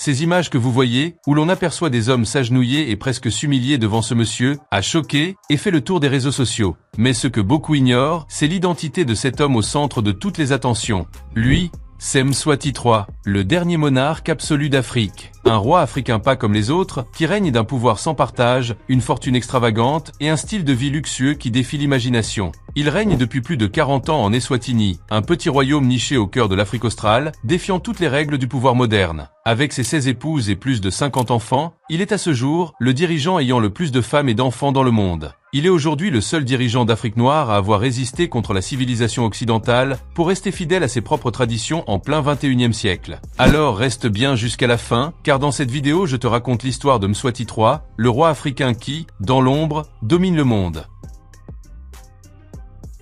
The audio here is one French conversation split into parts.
Ces images que vous voyez, où l'on aperçoit des hommes s'agenouiller et presque s'humilier devant ce monsieur, a choqué et fait le tour des réseaux sociaux. Mais ce que beaucoup ignorent, c'est l'identité de cet homme au centre de toutes les attentions. Lui, c'est Mswati III, le dernier monarque absolu d'Afrique. Un roi africain pas comme les autres, qui règne d'un pouvoir sans partage, une fortune extravagante et un style de vie luxueux qui défie l'imagination. Il règne depuis plus de 40 ans en Eswatini, un petit royaume niché au cœur de l'Afrique australe, défiant toutes les règles du pouvoir moderne. Avec ses 16 épouses et plus de 50 enfants, il est à ce jour le dirigeant ayant le plus de femmes et d'enfants dans le monde. Il est aujourd'hui le seul dirigeant d'Afrique noire à avoir résisté contre la civilisation occidentale pour rester fidèle à ses propres traditions en plein 21e siècle. Alors reste bien jusqu'à la fin, car dans cette vidéo je te raconte l'histoire de Mswati III, le roi africain qui, dans l'ombre, domine le monde.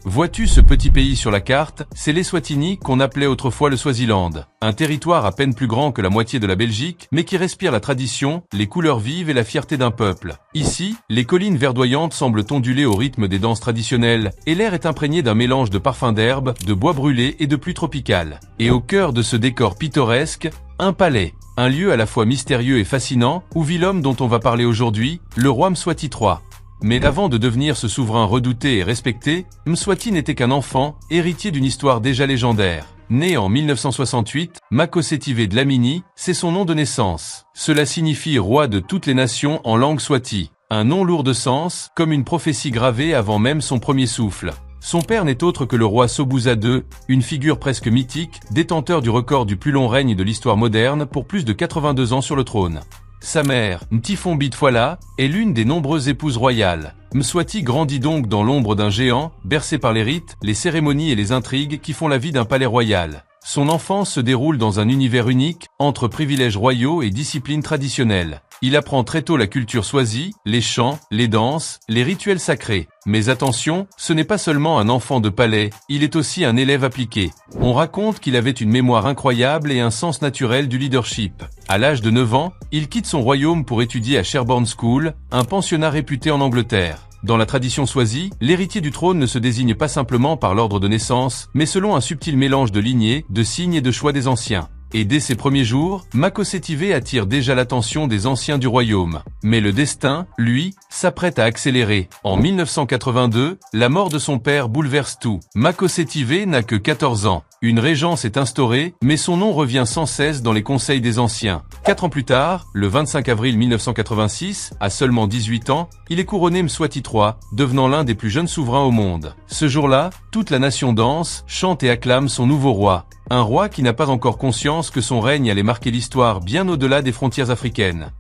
Vois-tu ce petit pays sur la carte? C'est l'Eswatini qu'on appelait autrefois le Swaziland. Un territoire à peine plus grand que la moitié de la Belgique, mais qui respire la tradition, les couleurs vives et la fierté d'un peuple. Ici, les collines verdoyantes semblent onduler au rythme des danses traditionnelles, et l'air est imprégné d'un mélange de parfums d'herbes, de bois brûlés et de pluie tropicale. Et au cœur de ce décor pittoresque, un palais. Un lieu à la fois mystérieux et fascinant, où vit l'homme dont on va parler aujourd'hui, le roi Mswati III. Mais avant de devenir ce souverain redouté et respecté, Mswati n'était qu'un enfant, héritier d'une histoire déjà légendaire. Né en 1968, Makhosetive Dlamini, c'est son nom de naissance. Cela signifie roi de toutes les nations en langue swati. Un nom lourd de sens, comme une prophétie gravée avant même son premier souffle. Son père n'est autre que le roi Sobhuza II, une figure presque mythique, détenteur du record du plus long règne de l'histoire moderne pour plus de 82 ans sur le trône. Sa mère, Mtifombi Tfwala, est l'une des nombreuses épouses royales. Mswati grandit donc dans l'ombre d'un géant, bercé par les rites, les cérémonies et les intrigues qui font la vie d'un palais royal. Son enfance se déroule dans un univers unique, entre privilèges royaux et disciplines traditionnelles. Il apprend très tôt la culture swazi, les chants, les danses, les rituels sacrés. Mais attention, ce n'est pas seulement un enfant de palais, il est aussi un élève appliqué. On raconte qu'il avait une mémoire incroyable et un sens naturel du leadership. À l'âge de 9 ans, il quitte son royaume pour étudier à Sherborne School, un pensionnat réputé en Angleterre. Dans la tradition swazi, l'héritier du trône ne se désigne pas simplement par l'ordre de naissance, mais selon un subtil mélange de lignées, de signes et de choix des anciens. Et dès ses premiers jours, Makhosetive attire déjà l'attention des anciens du royaume. Mais le destin, lui, s'apprête à accélérer. En 1982, la mort de son père bouleverse tout. Makhosetive n'a que 14 ans. Une régence est instaurée, mais son nom revient sans cesse dans les conseils des anciens. 4 ans plus tard, le 25 avril 1986, à seulement 18 ans, il est couronné Mswati III, devenant l'un des plus jeunes souverains au monde. Ce jour-là, toute la nation danse, chante et acclame son nouveau roi. Un roi qui n'a pas encore conscience que son règne allait marquer l'histoire bien au-delà des frontières africaines.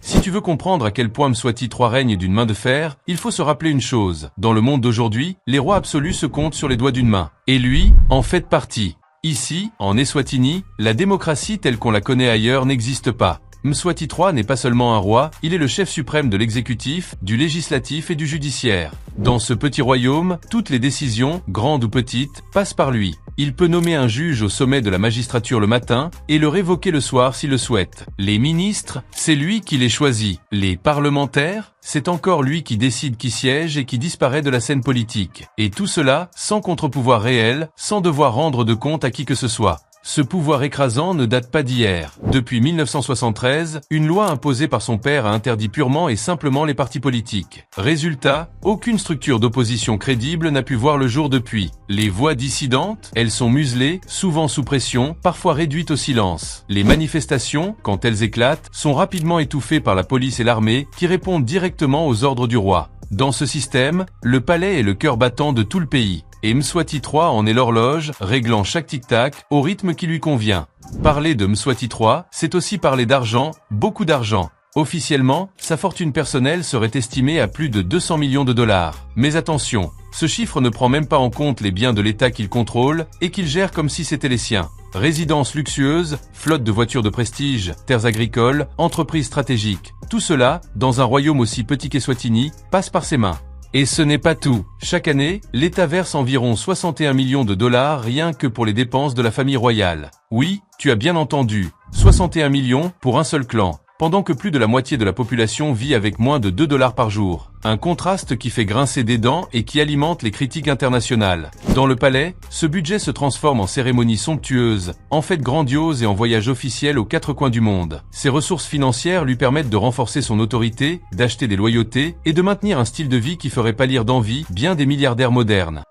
Si tu veux comprendre à quel point Mswati III règne d'une main de fer, il faut se rappeler une chose. Dans le monde d'aujourd'hui, les rois absolus se comptent sur les doigts d'une main. Et lui en fait partie. Ici, en Eswatini, la démocratie telle qu'on la connaît ailleurs n'existe pas. Mswati III n'est pas seulement un roi, il est le chef suprême de l'exécutif, du législatif et du judiciaire. Dans ce petit royaume, toutes les décisions, grandes ou petites, passent par lui. Il peut nommer un juge au sommet de la magistrature le matin et le révoquer le soir s'il le souhaite. Les ministres, c'est lui qui les choisit. Les parlementaires, c'est encore lui qui décide qui siège et qui disparaît de la scène politique. Et tout cela, sans contre-pouvoir réel, sans devoir rendre de compte à qui que ce soit. Ce pouvoir écrasant ne date pas d'hier. Depuis 1973, une loi imposée par son père a interdit purement et simplement les partis politiques. Résultat, aucune structure d'opposition crédible n'a pu voir le jour depuis. Les voix dissidentes, elles sont muselées, souvent sous pression, parfois réduites au silence. Les manifestations, quand elles éclatent, sont rapidement étouffées par la police et l'armée qui répondent directement aux ordres du roi. Dans ce système, le palais est le cœur battant de tout le pays. Et Mswati III en est l'horloge, réglant chaque tic-tac au rythme qui lui convient. Parler de Mswati III, c'est aussi parler d'argent, beaucoup d'argent. Officiellement, sa fortune personnelle serait estimée à plus de 200 millions de dollars. Mais attention, ce chiffre ne prend même pas en compte les biens de l'État qu'il contrôle et qu'il gère comme si c'était les siens. Résidences luxueuses, flotte de voitures de prestige, terres agricoles, entreprises stratégiques. Tout cela, dans un royaume aussi petit qu'Eswatini, passe par ses mains. Et ce n'est pas tout. Chaque année, l'État verse environ 61 millions de dollars rien que pour les dépenses de la famille royale. Oui, tu as bien entendu, 61 millions pour un seul clan. pendant que plus de la moitié de la population vit avec moins de 2 dollars par jour. Un contraste qui fait grincer des dents et qui alimente les critiques internationales. Dans le palais, ce budget se transforme en cérémonie somptueuse, en fête grandiose et en voyage officiel aux 4 coins du monde. Ses ressources financières lui permettent de renforcer son autorité, d'acheter des loyautés et de maintenir un style de vie qui ferait pâlir d'envie bien des milliardaires modernes.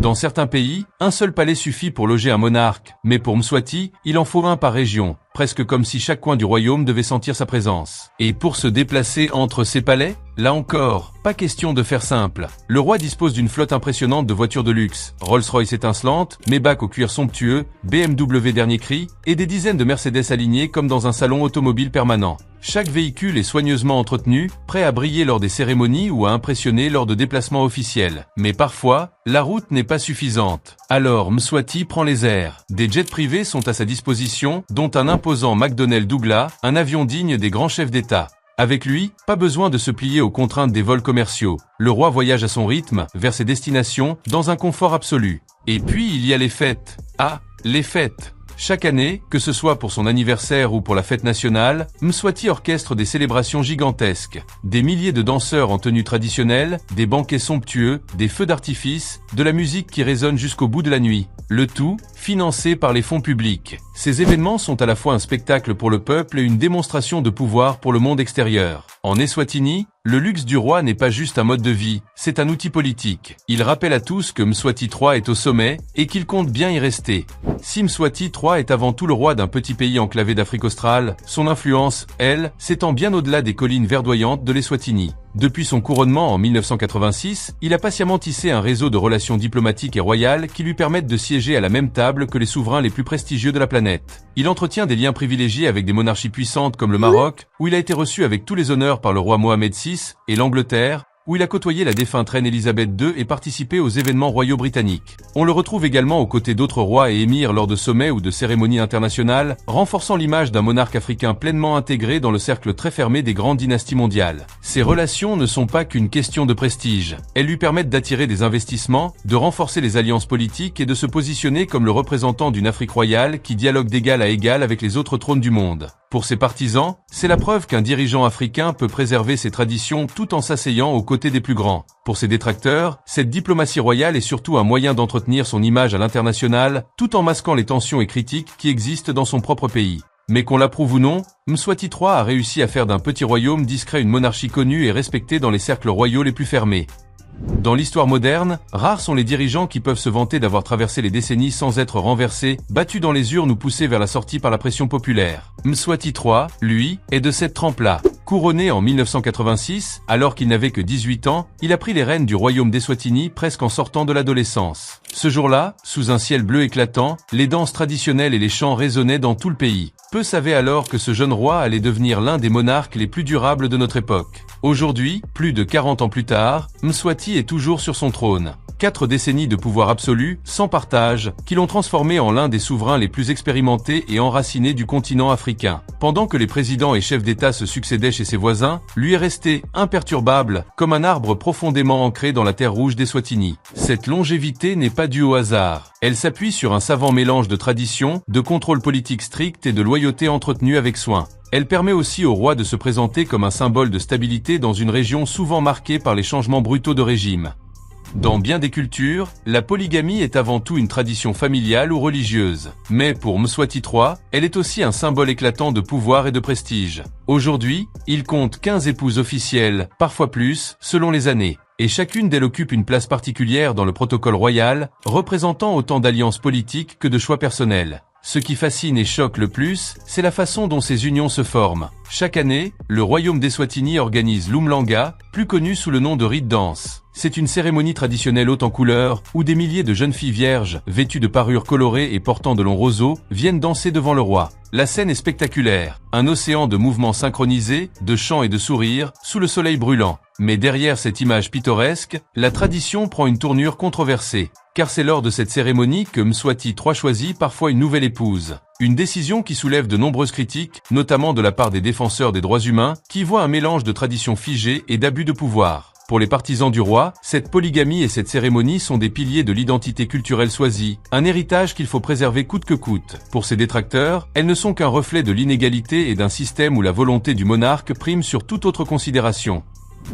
Dans certains pays, un seul palais suffit pour loger un monarque, mais pour Mswati, il en faut un par région, presque comme si chaque coin du royaume devait sentir sa présence. Et pour se déplacer entre ces palais, là encore, pas question de faire simple. Le roi dispose d'une flotte impressionnante de voitures de luxe, Rolls-Royce étincelantes, Maybach au cuir somptueux, BMW dernier cri, et des dizaines de Mercedes alignés comme dans un salon automobile permanent. Chaque véhicule est soigneusement entretenu, prêt à briller lors des cérémonies ou à impressionner lors de déplacements officiels. Mais parfois, la route n'est pas suffisante. Alors Mswati prend les airs. Des jets privés sont à sa disposition, dont un imposant McDonnell Douglas, un avion digne des grands chefs d'État. Avec lui, pas besoin de se plier aux contraintes des vols commerciaux. Le roi voyage à son rythme, vers ses destinations, dans un confort absolu. Et puis il y a les fêtes. Ah, les fêtes! Chaque année, que ce soit pour son anniversaire ou pour la fête nationale, Mswati orchestre des célébrations gigantesques. Des milliers de danseurs en tenue traditionnelle, des banquets somptueux, des feux d'artifice, de la musique qui résonne jusqu'au bout de la nuit. Le tout, financé par les fonds publics. Ces événements sont à la fois un spectacle pour le peuple et une démonstration de pouvoir pour le monde extérieur. En Eswatini, le luxe du roi n'est pas juste un mode de vie, c'est un outil politique. Il rappelle à tous que Mswati III est au sommet et qu'il compte bien y rester. Si Mswati III est avant tout le roi d'un petit pays enclavé d'Afrique australe, son influence, elle, s'étend bien au-delà des collines verdoyantes de l'Eswatini. Depuis son couronnement en 1986, il a patiemment tissé un réseau de relations diplomatiques et royales qui lui permettent de siéger à la même table que les souverains les plus prestigieux de la planète. Il entretient des liens privilégiés avec des monarchies puissantes comme le Maroc, où il a été reçu avec tous les honneurs par le roi Mohamed VI, et l'Angleterre, où il a côtoyé la défunte reine Elisabeth II et participé aux événements royaux britanniques. On le retrouve également aux côtés d'autres rois et émirs lors de sommets ou de cérémonies internationales, renforçant l'image d'un monarque africain pleinement intégré dans le cercle très fermé des grandes dynasties mondiales. Ces relations ne sont pas qu'une question de prestige. Elles lui permettent d'attirer des investissements, de renforcer les alliances politiques et de se positionner comme le représentant d'une Afrique royale qui dialogue d'égal à égal avec les autres trônes du monde. Pour ses partisans, c'est la preuve qu'un dirigeant africain peut préserver ses traditions tout en s'asseyant aux côtés des plus grands. Pour ses détracteurs, cette diplomatie royale est surtout un moyen d'entretenir son image à l'international, tout en masquant les tensions et critiques qui existent dans son propre pays. Mais qu'on l'approuve ou non, Mswati III a réussi à faire d'un petit royaume discret une monarchie connue et respectée dans les cercles royaux les plus fermés. Dans l'histoire moderne, rares sont les dirigeants qui peuvent se vanter d'avoir traversé les décennies sans être renversés, battus dans les urnes ou poussés vers la sortie par la pression populaire. Mswati III, lui, est de cette trempe-là. Couronné en 1986, alors qu'il n'avait que 18 ans, il a pris les rênes du royaume d'Eswatini presque en sortant de l'adolescence. Ce jour-là, sous un ciel bleu éclatant, les danses traditionnelles et les chants résonnaient dans tout le pays. Peu savaient alors que ce jeune roi allait devenir l'un des monarques les plus durables de notre époque. Aujourd'hui, plus de 40 ans plus tard, Mswati est toujours sur son trône. 4 décennies de pouvoir absolu, sans partage, qui l'ont transformé en l'un des souverains les plus expérimentés et enracinés du continent africain. Pendant que les présidents et chefs d'État se succédaient chez ses voisins, lui est resté imperturbable, comme un arbre profondément ancré dans la terre rouge d'Eswatini. Cette longévité n'est pas due au hasard. Elle s'appuie sur un savant mélange de tradition, de contrôle politique strict et de loyauté entretenue avec soin. Elle permet aussi au roi de se présenter comme un symbole de stabilité dans une région souvent marquée par les changements brutaux de régime. Dans bien des cultures, la polygamie est avant tout une tradition familiale ou religieuse. Mais pour Mswati III, elle est aussi un symbole éclatant de pouvoir et de prestige. Aujourd'hui, il compte 15 épouses officielles, parfois plus, selon les années. Et chacune d'elles occupe une place particulière dans le protocole royal, représentant autant d'alliances politiques que de choix personnels. Ce qui fascine et choque le plus, c'est la façon dont ces unions se forment. Chaque année, le royaume d'Eswatini organise l'Umhlanga, plus connu sous le nom de rite danse. C'est une cérémonie traditionnelle haute en couleurs, où des milliers de jeunes filles vierges, vêtues de parures colorées et portant de longs roseaux, viennent danser devant le roi. La scène est spectaculaire, un océan de mouvements synchronisés, de chants et de sourires, sous le soleil brûlant. Mais derrière cette image pittoresque, la tradition prend une tournure controversée. Car c'est lors de cette cérémonie que Mswati III choisit parfois une nouvelle épouse. Une décision qui soulève de nombreuses critiques, notamment de la part des défenseurs des droits humains, qui voient un mélange de traditions figées et d'abus de pouvoir. Pour les partisans du roi, cette polygamie et cette cérémonie sont des piliers de l'identité culturelle swazie, un héritage qu'il faut préserver coûte que coûte. Pour ses détracteurs, elles ne sont qu'un reflet de l'inégalité et d'un système où la volonté du monarque prime sur toute autre considération.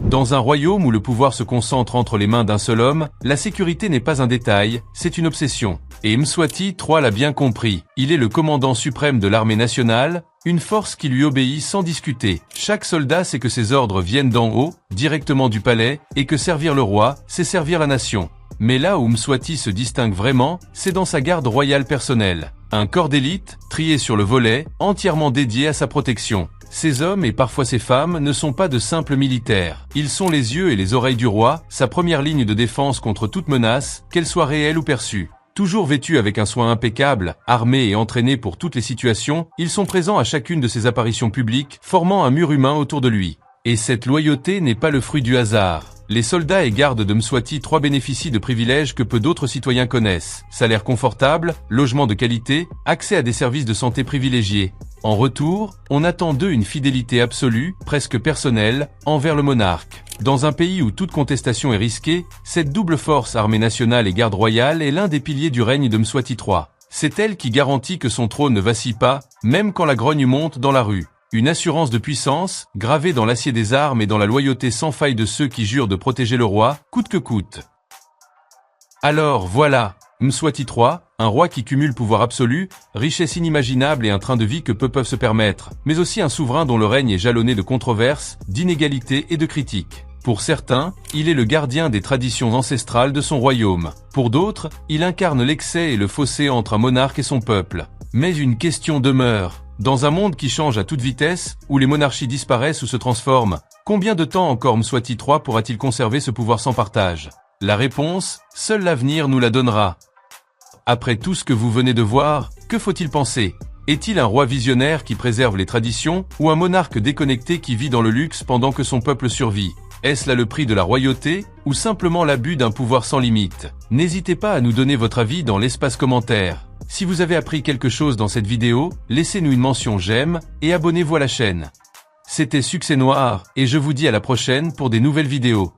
Dans un royaume où le pouvoir se concentre entre les mains d'un seul homme, la sécurité n'est pas un détail, c'est une obsession. Et Mswati III l'a bien compris, il est le commandant suprême de l'armée nationale, une force qui lui obéit sans discuter. Chaque soldat sait que ses ordres viennent d'en haut, directement du palais, et que servir le roi, c'est servir la nation. Mais là où Mswati se distingue vraiment, c'est dans sa garde royale personnelle. Un corps d'élite, trié sur le volet, entièrement dédié à sa protection. Ces hommes et parfois ces femmes ne sont pas de simples militaires. Ils sont les yeux et les oreilles du roi, sa première ligne de défense contre toute menace, qu'elle soit réelle ou perçue. Toujours vêtus avec un soin impeccable, armés et entraînés pour toutes les situations, ils sont présents à chacune de ses apparitions publiques, formant un mur humain autour de lui. Et cette loyauté n'est pas le fruit du hasard. Les soldats et gardes de Mswati III bénéficient de privilèges que peu d'autres citoyens connaissent. Salaire confortable, logement de qualité, accès à des services de santé privilégiés. En retour, on attend d'eux une fidélité absolue, presque personnelle, envers le monarque. Dans un pays où toute contestation est risquée, cette double force armée nationale et garde royale est l'un des piliers du règne de Mswati III. C'est elle qui garantit que son trône ne vacille pas, même quand la grogne monte dans la rue. Une assurance de puissance, gravée dans l'acier des armes et dans la loyauté sans faille de ceux qui jurent de protéger le roi, coûte que coûte. Alors voilà, Mswati III, un roi qui cumule pouvoir absolu, richesse inimaginable et un train de vie que peu peuvent se permettre, mais aussi un souverain dont le règne est jalonné de controverses, d'inégalités et de critiques. Pour certains, il est le gardien des traditions ancestrales de son royaume. Pour d'autres, il incarne l'excès et le fossé entre un monarque et son peuple. Mais une question demeure. Dans un monde qui change à toute vitesse, où les monarchies disparaissent ou se transforment, combien de temps encore Mswati III pourra-t-il conserver ce pouvoir sans partage? La réponse, seul l'avenir nous la donnera. Après tout ce que vous venez de voir, que faut-il penser? Est-il un roi visionnaire qui préserve les traditions, ou un monarque déconnecté qui vit dans le luxe pendant que son peuple survit? Est-ce là le prix de la royauté, ou simplement l'abus d'un pouvoir sans limite? N'hésitez pas à nous donner votre avis dans l'espace commentaire. Si vous avez appris quelque chose dans cette vidéo, laissez-nous une mention j'aime, et abonnez-vous à la chaîne. C'était Succès Noir, et je vous dis à la prochaine pour des nouvelles vidéos.